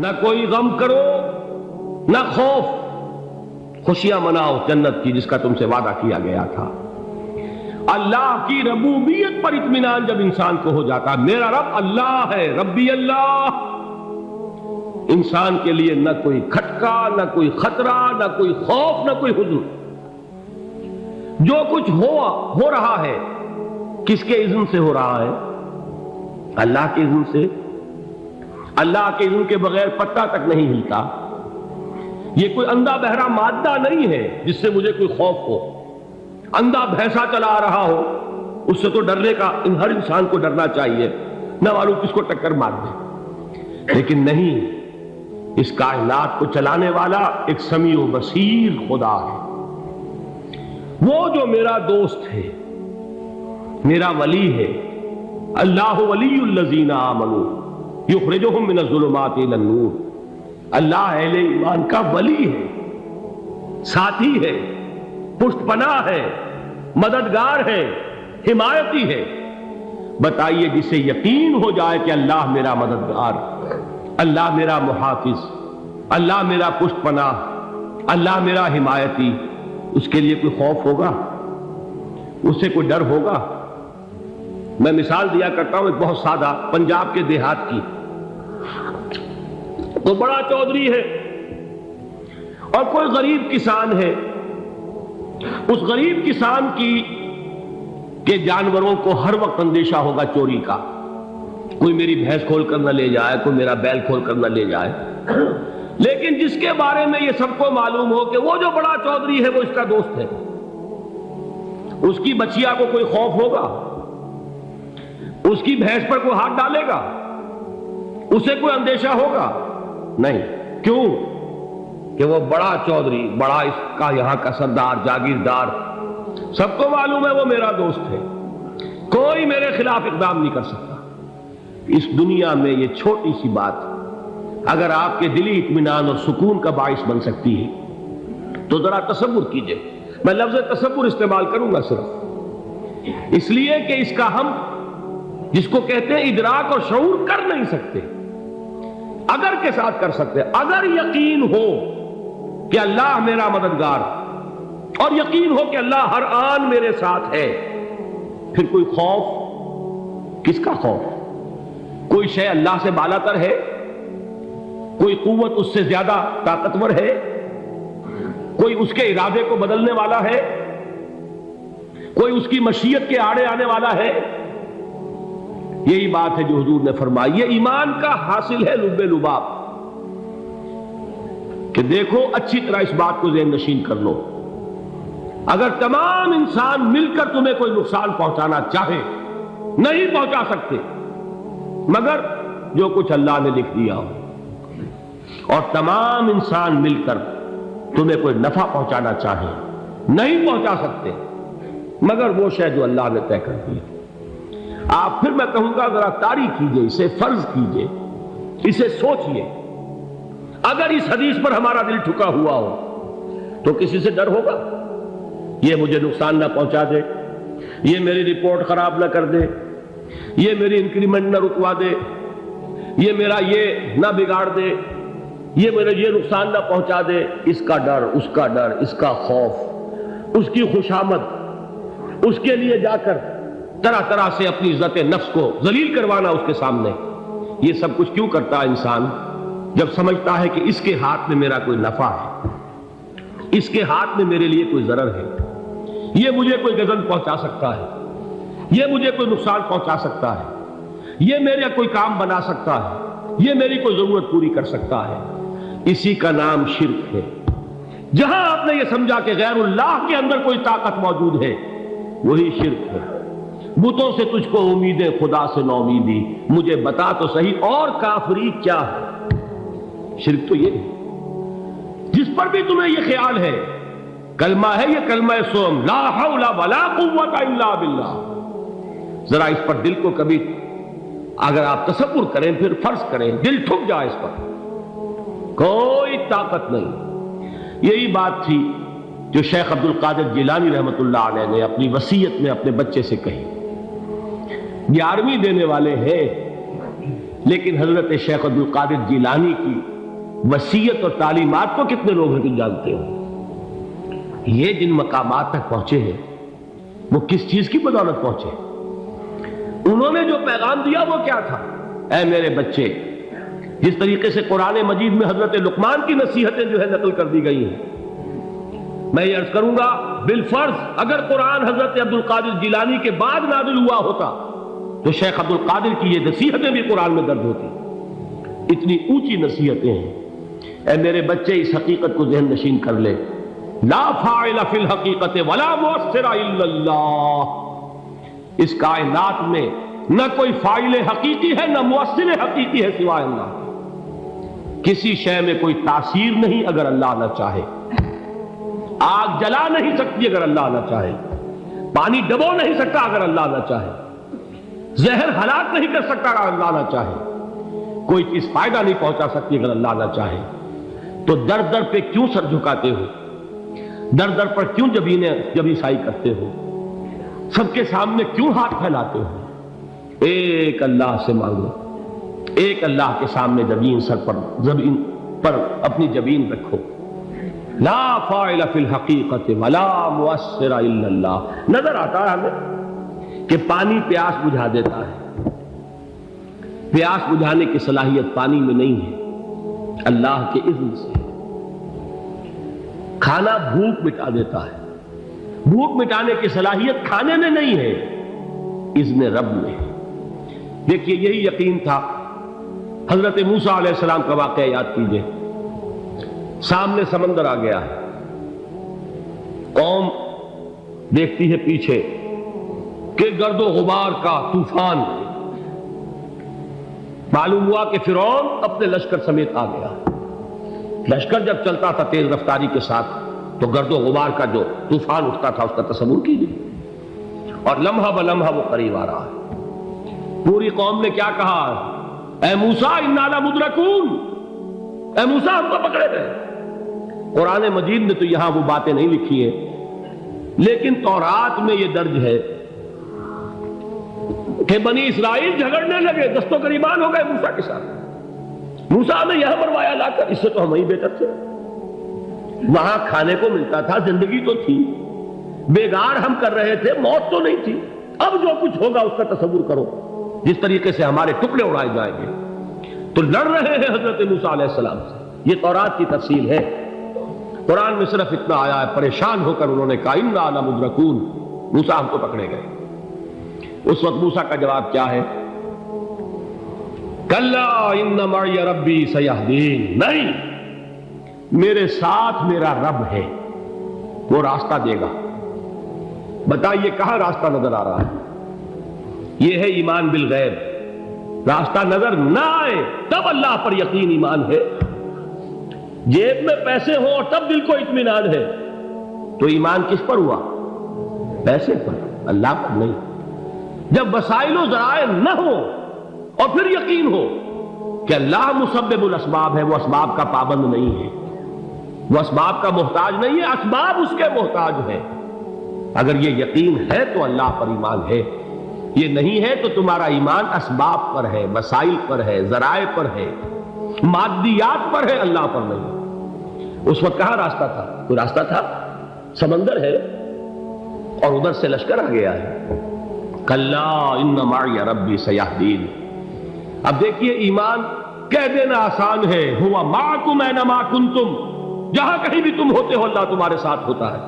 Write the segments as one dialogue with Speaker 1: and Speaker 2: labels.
Speaker 1: نہ کوئی غم کرو نہ خوف، خوشیاں مناؤ جنت کی جس کا تم سے وعدہ کیا گیا تھا۔ اللہ کی ربوبیت پر اطمینان جب انسان کو ہو جاتا، میرا رب اللہ ہے، ربی اللہ، انسان کے لیے نہ کوئی کھٹکا، نہ کوئی خطرہ، نہ کوئی خوف، نہ کوئی حزن۔ جو کچھ ہو رہا ہے کس کے اذن سے ہو رہا ہے؟ اللہ کے اذن سے۔ اللہ کے اذن کے بغیر پتہ تک نہیں ہلتا۔ یہ کوئی اندھا بہرا مادہ نہیں ہے جس سے مجھے کوئی خوف ہو۔ اندھا بھینسا چلا رہا ہو اس سے تو ڈرنے کا ہر انسان کو ڈرنا چاہیے، نہ معلوم کس کو ٹکر مار دے، لیکن نہیں، اس کائنات کو چلانے والا ایک سمیع و بصیر خدا ہے۔ وہ جو میرا دوست ہے، میرا ولی ہے، اللہ ولی الذین آمنوا یخرجہم من الظلمات الی النور، اللہ اہل ایمان کا ولی ہے، ساتھی ہے، پشت پناہ ہے، مددگار ہے، حمایتی ہے۔ بتائیے جسے یقین ہو جائے کہ اللہ میرا مددگار، اللہ میرا محافظ، اللہ میرا پشت پناہ، اللہ میرا حمایتی، اس کے لیے کوئی خوف ہوگا؟ اس سے کوئی ڈر ہوگا؟ میں مثال دیا کرتا ہوں ایک بہت سادہ، پنجاب کے دیہات کی۔ تو بڑا چودھری ہے اور کوئی غریب کسان ہے، اس غریب کسان کے جانوروں کو ہر وقت اندیشہ ہوگا چوری کا، کوئی میری بھینس کھول کر نہ لے جائے، کوئی میرا بیل کھول کر نہ لے جائے۔ لیکن جس کے بارے میں یہ سب کو معلوم ہو کہ وہ جو بڑا چودھری ہے وہ اس کا دوست ہے، اس کی بچیا کو کوئی خوف ہوگا؟ اس کی بھینس پر کوئی ہاتھ ڈالے گا؟ اسے کوئی اندیشہ ہوگا؟ نہیں۔ کیوں؟ کہ وہ بڑا چودھری، بڑا اس کا یہاں کا سردار، جاگیردار، سب کو معلوم ہے وہ میرا دوست ہے، کوئی میرے خلاف اقدام نہیں کر سکتا۔ اس دنیا میں یہ چھوٹی سی بات اگر آپ کے دلی اطمینان اور سکون کا باعث بن سکتی ہے تو ذرا تصور کیجئے۔ میں لفظ تصور استعمال کروں گا صرف اس لیے کہ اس کا ہم جس کو کہتے ہیں ادراک اور شعور کر نہیں سکتے، اگر کے ساتھ کر سکتے۔ اگر یقین ہو کہ اللہ میرا مددگار اور یقین ہو کہ اللہ ہر آن میرے ساتھ ہے، پھر کوئی خوف؟ کس کا خوف؟ کوئی شے اللہ سے بالا تر ہے؟ کوئی قوت اس سے زیادہ طاقتور ہے؟ کوئی اس کے ارادے کو بدلنے والا ہے؟ کوئی اس کی مشیت کے آڑے آنے والا ہے؟ یہی بات ہے جو حضور نے فرمائی، یہ ایمان کا حاصل ہے لب لباب، کہ دیکھو اچھی طرح اس بات کو ذہن نشین کر لو، اگر تمام انسان مل کر تمہیں کوئی نقصان پہنچانا چاہے نہیں پہنچا سکتے، مگر جو کچھ اللہ نے لکھ دیا ہو، اور تمام انسان مل کر تمہیں کوئی نفع پہنچانا چاہے نہیں پہنچا سکتے، مگر وہ شے جو اللہ نے طے کر دی۔ آپ پھر میں کہوں گا ذرا طاری کیجئے، اسے فرض کیجئے، اسے سوچئے، اگر اس حدیث پر ہمارا دل ٹھکا ہوا ہو تو کسی سے ڈر ہوگا؟ یہ مجھے نقصان نہ پہنچا دے، یہ میری رپورٹ خراب نہ کر دے، یہ میری انکریمنٹ نہ رکوا دے، یہ میرا یہ نہ بگاڑ دے، یہ میرے یہ نقصان نہ پہنچا دے، اس کا ڈر، اس کا ڈر، اس کا خوف، اس کی خوشامد، اس کے لیے جا کر طرح طرح سے اپنی عزت نفس کو ذلیل کروانا اس کے سامنے۔ یہ سب کچھ کیوں کرتا ہے انسان؟ جب سمجھتا ہے کہ اس کے ہاتھ میں میرا کوئی نفع ہے، اس کے ہاتھ میں میرے لیے کوئی ضرر ہے، یہ مجھے کوئی غضب پہنچا سکتا ہے، یہ مجھے کوئی نقصان پہنچا سکتا ہے، یہ میرا کوئی کام بنا سکتا ہے، یہ میری کوئی ضرورت پوری کر سکتا ہے، اسی کا نام شرک ہے۔ جہاں آپ نے یہ سمجھا کہ غیر اللہ کے اندر کوئی طاقت موجود ہے، وہی شرک ہے۔ بتوں سے تجھ کو امیدیں، خدا سے نو امیدی، مجھے بتا تو صحیح اور کافری کیا ہے؟ شرک تو یہ ہے۔ جس پر بھی تمہیں یہ خیال ہے، کلمہ ہے یہ کلمہ سوم، لا حول ولا قوت الا باللہ، ذرا اس پر دل کو کبھی اگر آپ تصور کریں، پھر فرض کریں، دل ٹھک جائے اس پر، کوئی طاقت نہیں۔ یہی بات تھی جو شیخ عبد القادر جیلانی رحمۃ اللہ علیہ نے اپنی وصیت میں اپنے بچے سے کہی۔ 11ویں دینے والے ہیں، لیکن حضرت شیخ عبد القادر جیلانی کی وصیت اور تعلیمات کو کتنے لوگ ہیں تم جانتے ہو؟ یہ جن مقامات تک پہنچے ہیں وہ کس چیز کی بدولت پہنچے؟ انہوں نے جو پیغام دیا وہ کیا تھا؟ اے میرے بچے، جس طریقے سے قرآن مجید میں حضرت لقمان کی نصیحتیں جو ہے نقل کر دی گئی ہیں، میں یہ عرض کروں گا بالفرض اگر قرآن حضرت عبد القادر جیلانی کے بعد نازل ہوا ہوتا تو شیخ عبد القادر کی یہ نصیحتیں بھی قرآن میں درج ہوتی۔ اتنی اونچی نصیحتیں ہیں۔ اے میرے بچے، اس حقیقت کو ذہن نشین کر لے، لا فاعل فی الحقیقت ولا مؤثر الا اللہ۔ اس کائنات میں نہ کوئی فاعل حقیقی ہے نہ مؤثر حقیقی ہے سوائے اللہ۔ کسی شے میں کوئی تاثیر نہیں اگر اللہ نہ چاہے۔ آگ جلا نہیں سکتی اگر اللہ نہ چاہے، پانی ڈبو نہیں سکتا اگر اللہ نہ چاہے، زہر ہلاک نہیں کر سکتا اگر اللہ نہ چاہے، کوئی چیز فائدہ نہیں پہنچا سکتی اگر اللہ نہ چاہے۔ تو در در پہ کیوں سر جھکاتے ہو؟ در در پر کیوں جبیں سائی کرتے ہو؟ سب کے سامنے کیوں ہاتھ پھیلاتے ہو؟ ایک اللہ سے مانگو، ایک اللہ کے سامنے زمین پر اپنی جبین رکھو۔ لا فاعل فی الحقیقت ولا مؤثر الا اللہ۔ نظر آتا ہے ہمیں کہ پانی پیاس بجھا دیتا ہے، پیاس بجھانے کی صلاحیت پانی میں نہیں ہے، اللہ کے اذن سے۔ کھانا بھوک مٹا دیتا ہے، بھوک مٹانے کی صلاحیت کھانے میں نہیں ہے، اذن رب میں۔ دیکھیے یہی یقین تھا حضرت موسیٰ علیہ السلام کا واقعہ یاد کیجئے۔ سامنے سمندر آ گیا ہے، قوم دیکھتی ہے پیچھے کہ گرد و غبار کا طوفان۔ معلوم ہوا کہ فرعون اپنے لشکر سمیت آ گیا۔ لشکر جب چلتا تھا تیز رفتاری کے ساتھ تو گرد و غبار کا جو طوفان اٹھتا تھا اس کا تصور کیجیے، اور لمحہ بلمحہ وہ قریب آ رہا ہے۔ پوری قوم نے کیا کہا؟ اے موسیٰ انا لمدرکون، اے موسیٰ ہم کو پکڑے گئے۔ قرآن مجید نے تو یہاں وہ باتیں نہیں لکھی ہیں، لیکن تورات میں یہ درج ہے کہ بنی اسرائیل جھگڑنے لگے، دست و گریبان ہو گئے موسیٰ کے ساتھ۔ موسیٰ ہمیں یہاں مروایا لا کر، اس سے تو ہم ہی بہتر تھے، وہاں کھانے کو ملتا تھا، زندگی تو تھی، بیگار ہم کر رہے تھے، موت تو نہیں تھی۔ اب جو کچھ ہوگا اس کا تصور کرو، جس طریقے سے ہمارے ٹکڑے اڑائے جائیں گے۔ تو لڑ رہے ہیں حضرت موسیٰ علیہ السلام سے۔ یہ تورات کی تفصیل ہے، قرآن میں صرف اتنا آیا ہے، پریشان ہو کر انہوں نے کہا انا لمدرکون، موسیٰ ہم کو پکڑے گئے۔ اس وقت موسیٰ کا جواب کیا ہے؟ کلا ان معی ربی سیہدین، نہیں، میرے ساتھ میرا رب ہے، وہ راستہ دے گا۔ بتائیے کہاں راستہ نظر آ رہا ہے؟ یہ ہے ایمان بالغیب۔ راستہ نظر نہ آئے تب اللہ پر یقین ایمان ہے۔ جیب میں پیسے ہوں اور تب دل کو اطمینان ہے تو ایمان کس پر ہوا؟ پیسے پر، اللہ پر نہیں۔ جب وسائل و ذرائع نہ ہو اور پھر یقین ہو کہ اللہ مسبب الاسباب ہے، وہ اسباب کا پابند نہیں ہے، وہ اسباب کا محتاج نہیں ہے، اسباب اس کے محتاج ہے۔ اگر یہ یقین ہے تو اللہ پر ایمان ہے، یہ نہیں ہے تو تمہارا ایمان اسباب پر ہے، وسائل پر ہے، ذرائع پر ہے، مادیات پر ہے، اللہ پر نہیں۔ اس وقت کہاں راستہ تھا؟ کوئی راستہ تھا؟ سمندر ہے اور ادھر سے لشکر آ گیا ہے۔ کلا ان معی ربی سیہدین۔ اب دیکھیے ایمان کہہ دینا آسان ہے، ہوا معکم اینما کنتم، جہاں کہیں بھی تم ہوتے ہو اللہ تمہارے ساتھ ہوتا ہے،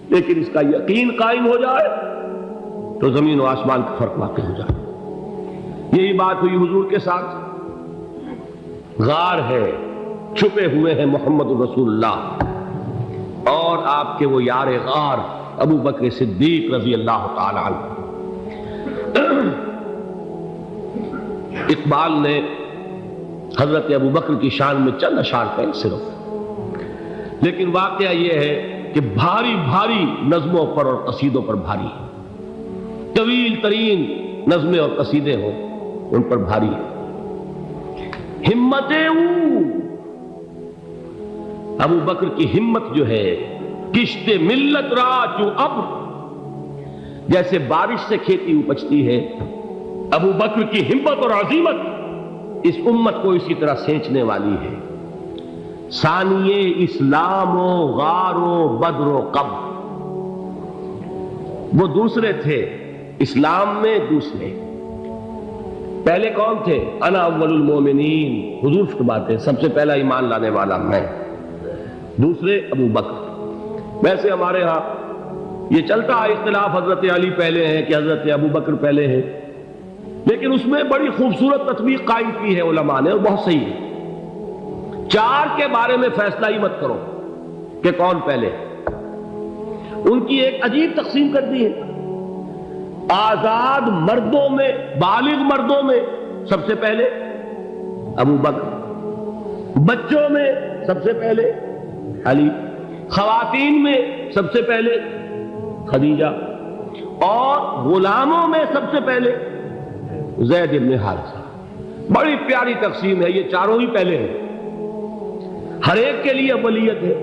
Speaker 1: لیکن اس کا یقین قائم ہو جائے تو زمین و آسمان کا فرق واقع ہو جائے۔ یہی بات ہوئی حضور کے ساتھ۔ غار ہے، چھپے ہوئے ہیں محمد رسول اللہ اور آپ کے وہ یار غار ابو بکر صدیق رضی اللہ تعالی عنہ۔ اقبال نے حضرت ابو بکر کی شان میں چند اشعار کہیں صرف، لیکن واقعہ یہ ہے کہ بھاری بھاری نظموں پر اور قصیدوں پر بھاری ہے، طویل ترین نظمیں اور قصیدے ہوں ان پر بھاری ہے۔ ہمتیں ابو بکر کی ہمت جو ہے، کشت ملت را چوں ابر، جیسے بارش سے کھیتی اپجتی ہے، ابو بکر کی ہمت اور عزیمت اس امت کو اسی طرح سینچنے والی ہے۔ ثانیے اسلام و غار و بدر و قبر، وہ دوسرے تھے اسلام میں، دوسرے پہلے کون تھے؟ انا اول المومنین، حضور فرماتے سب سے پہلا ایمان لانے والا میں، دوسرے ابو بکر۔ ویسے ہمارے ہاں یہ چلتا ہے اختلاف، حضرت علی پہلے ہیں کہ حضرت ابو بکر پہلے ہیں، لیکن اس میں بڑی خوبصورت تطبیق قائم کی ہے علماء نے، اور بہت صحیح ہے۔ چار کے بارے میں فیصلہ ہی مت کرو کہ کون پہلے، ان کی ایک عجیب تقسیم کر دی ہے۔ آزاد مردوں میں، بالغ مردوں میں سب سے پہلے ابو بکر، بچوں میں سب سے پہلے علی، خواتین میں سب سے پہلے خدیجہ، اور غلاموں میں سب سے پہلے زید بن حارثہ۔ بڑی پیاری تقسیم ہے، یہ چاروں ہی پہلے ہیں، ہر ایک کے لیے اولیت ہے۔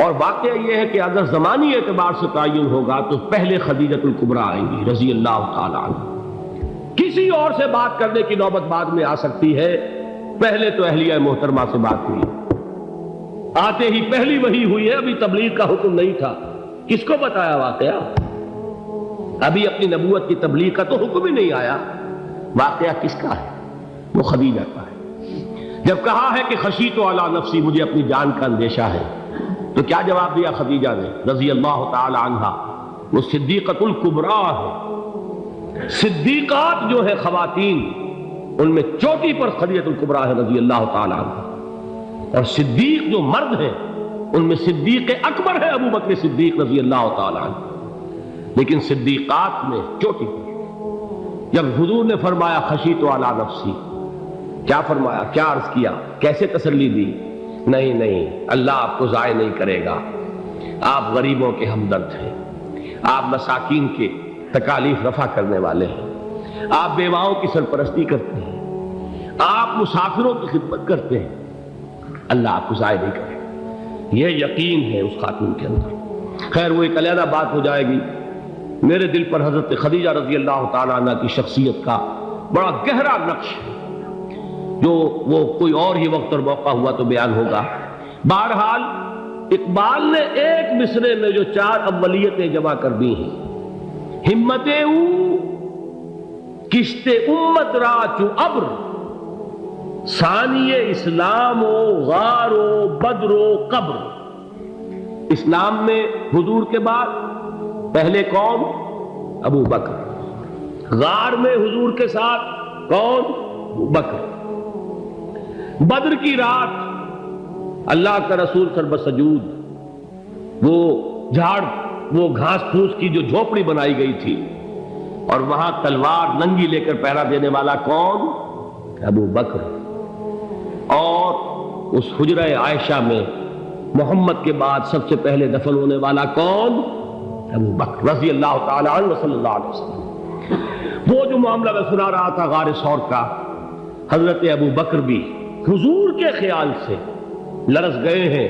Speaker 1: اور واقعہ یہ ہے کہ اگر زمانی اعتبار سے تعین ہوگا تو پہلے خدیجۃ الکبریٰ آئیں گی رضی اللہ تعالی عنہ، کسی اور سے بات کرنے کی نوبت بعد میں آ سکتی ہے، پہلے تو اہلیہ محترمہ سے بات ہوئی، آتے ہی پہلی وحی ہوئی ہے، ابھی تبلیغ کا حکم نہیں تھا، کس کو بتایا واقعہ؟ ابھی اپنی نبوت کی تبلیغ کا تو حکم ہی نہیں آیا، واقعہ کس کا ہے؟ وہ خدیجہ کا ہے۔ جب کہا ہے کہ خشیت علی نفسی، مجھے اپنی جان کا اندیشہ ہے، تو کیا جواب دیا خدیجہ نے رضی اللہ تعالی عنہا؟ وہ صدیقۃ الکبریٰ ہے، صدیقات جو ہے خواتین ان میں چوٹی پر خدیجۃ الکبریٰ ہے رضی اللہ تعالی عنہا، اور صدیق جو مرد ہیں ان میں صدیق اکبر ہے ابو بکر صدیق رضی اللہ تعالی عنہ، لیکن صدیقات میں چوٹی پر۔ جب حضور نے فرمایا خشیت علی نفسی، کیا فرمایا، کیا عرض کیا، کیسے تسلی دی؟ نہیں نہیں، اللہ آپ کو ضائع نہیں کرے گا، آپ غریبوں کے ہمدرد ہیں، آپ مساکین کے تکالیف رفع کرنے والے ہیں، آپ بیواؤں کی سرپرستی کرتے ہیں، آپ مسافروں کی خدمت کرتے ہیں، اللہ آپ کو ضائع نہیں کرے گا۔ یہ یقین ہے اس خاتون کے اندر۔ خیر وہ ایک علیحدہ بات ہو جائے گی۔ میرے دل پر حضرت خدیجہ رضی اللہ تعالیٰ عنہ کی شخصیت کا بڑا گہرا نقش ہے، جو وہ کوئی اور ہی وقت اور موقع ہوا تو بیان ہوگا۔ بہرحال اقبال نے ایک مصرے میں جو چار اولیتیں جمع کر دی ہیں، ہمت او کشت امت را چو ابر، ثانی اسلام و غار و بدر و قبر۔ اسلام میں حضور کے بعد پہلے کون؟ ابو بکر۔ غار میں حضور کے ساتھ کون؟ ابو بکر۔ بدر کی رات اللہ کا رسول سربسجود وہ جھاڑ، وہ گھاس پھوس کی جو جھوپڑی بنائی گئی تھی، اور وہاں تلوار ننگی لے کر پہرا دینے والا کون؟ ابو بکر۔ اور اس حجرہ عائشہ میں محمد کے بعد سب سے پہلے دفن ہونے والا کون؟ ابو بکر رضی اللہ تعالی عنہ وصلی اللہ علیہ وسلم۔ وہ جو معاملہ میں سنا رہا تھا غار ثور کا، حضرت ابو بکر بھی حضور کے خیال سے لرز گئے ہیں۔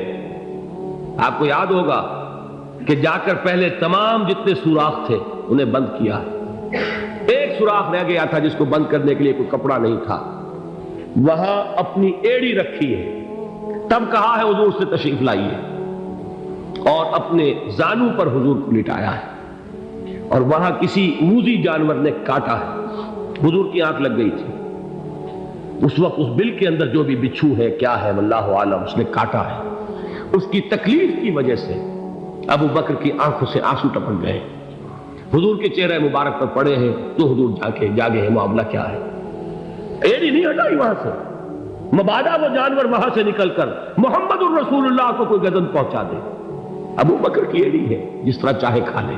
Speaker 1: آپ کو یاد ہوگا کہ جا کر پہلے تمام جتنے سوراخ تھے انہیں بند کیا ہے، ایک سوراخ رہ گیا تھا جس کو بند کرنے کے لیے کوئی کپڑا نہیں تھا، وہاں اپنی ایڑی رکھی ہے، تب کہا ہے حضور سے تشریف لائیے، اور اپنے زانو پر حضور کو لٹایا ہے، اور وہاں کسی موذی جانور نے کاٹا ہے، حضور کی آنکھ لگ گئی تھی، اس وقت اس بل کے اندر جو بھی بچھو ہے کیا ہے واللہ عالم، اس نے کاٹا ہے، اس کی تکلیف کی وجہ سے ابو بکر کی آنکھوں سے آنسو ٹپک گئے، حضور کے چہرے مبارک پر پڑے ہیں، تو حضور جاگے ہیں، معاملہ کیا ہے؟ ایڑی نہیں ہٹائی وہاں سے، مبادا وہ جانور وہاں سے نکل کر محمد الرسول اللہ کو کوئی گزن پہنچا دے، ابو بکر کی ایڑی ہے، جس طرح چاہے کھا لے،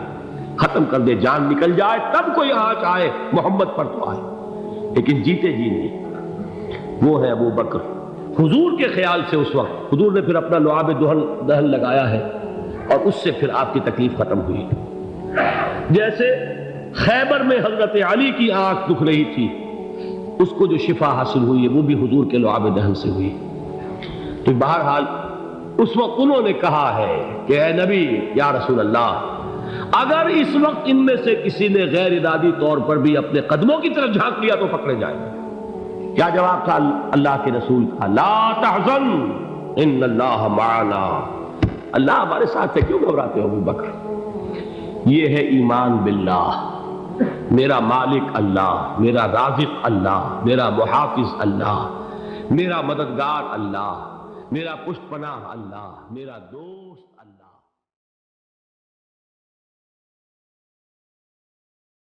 Speaker 1: ختم کر دے، جان نکل جائے تب کوئی آنچ آئے، محمد پر تو آئے، لیکن جیتے جی نہیں۔ وہ ہے ابو بکر۔ حضور کے خیال سے اس وقت حضور نے پھر اپنا لعاب دہن لگایا ہے، اور اس سے پھر آپ کی تکلیف ختم ہوئی۔ جیسے خیبر میں حضرت علی کی آنکھ دکھ رہی تھی، اس کو جو شفا حاصل ہوئی ہے وہ بھی حضور کے لعاب دہن سے ہوئی۔ تو بہرحال اس وقت انہوں نے کہا ہے کہ اے نبی یا رسول اللہ، اگر اس وقت ان میں سے کسی نے غیر ارادی طور پر بھی اپنے قدموں کی طرف جھانک لیا تو پکڑے جائیں گے، کیا جواب تھا اللہ کے رسول کا؟ لا تحزن ان اللہ معنا، اللہ ہمارے ساتھ ہے، کیوں گھبراتے ہو ابو بکر؟ یہ ہے ایمان باللہ، میرا مالک اللہ، میرا رازق اللہ، میرا محافظ اللہ، میرا مددگار اللہ، میرا پشت پناہ اللہ، میرا دوست اللہ۔